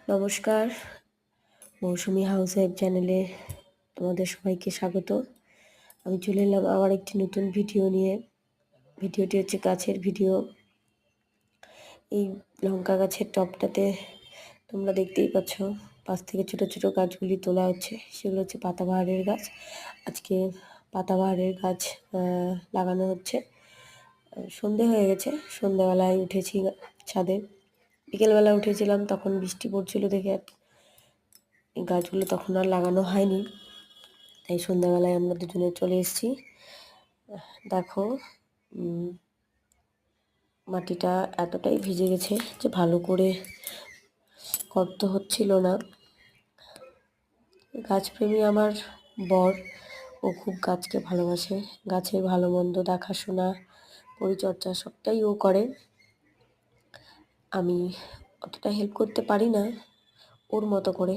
নমস্কার, মৌসুমি house wife চ্যানেলে তোমাদের সবাইকে স্বাগত। আমি চলে এলাম আবার একটি নতুন ভিডিও নিয়ে। ভিডিওটি হচ্ছে গাছের ভিডিও। এই লঙ্কা গাছের টবটাতে তোমরা দেখতেই পাচ্ছ, পাশ থেকে ছোট ছোট গাছগুলি তোলা হচ্ছে। সেগুলো হচ্ছে পাতাবাহারের গাছ। আজকে পাতাবাহারের গাছ লাগানো হচ্ছে। সন্ধে হয়ে গেছে, সন্ধেবেলায় উঠেছি ছাদে। বিকেলবেলা উঠেছিলাম, তখন বৃষ্টি পড়ছিল দেখে এই গাছগুলো তখন আর লাগানো হয়নি। তাই সন্ধ্যাবেলায় আমরা দুজনে চলে এসেছি। দেখো, মাটিটা এতটাই ভিজে গেছে যে ভালো করে করতে হচ্ছিল না। গাছপ্রেমী আমার বর, ও খুব গাছকে ভালোবাসে। গাছের ভালো মন্দ দেখাশোনা, পরিচর্যা সবটাই ও করে। আমি অতটা হেল্প করতে পারি না, ওর মতো করে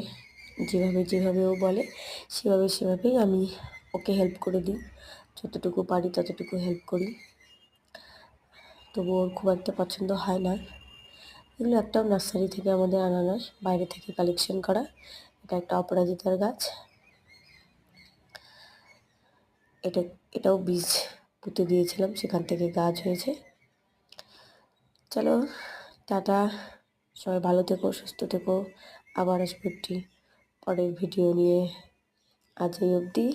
যেভাবে যেভাবে ও বলে সেভাবেই আমি ওকে হেল্প করে দিই। যতটুকু পারি ততটুকু হেল্প করি। তবু ওর খুব একটা পছন্দ হয় না। এগুলো একটাও নার্সারি থেকে আমাদের আনা নয়, বাইরে থেকে কালেকশন করা। এটা একটা অপরাজিতার গাছ। এটাও বীজ পুঁতে দিয়েছিলাম, সেখান থেকে গাছ হয়েছে। চলো, টাটা, সবাই ভালো থেকো, সুস্থ থেকো। আবার আসবো একটি পরের ভিডিও নিয়ে। আজ এই অবধি।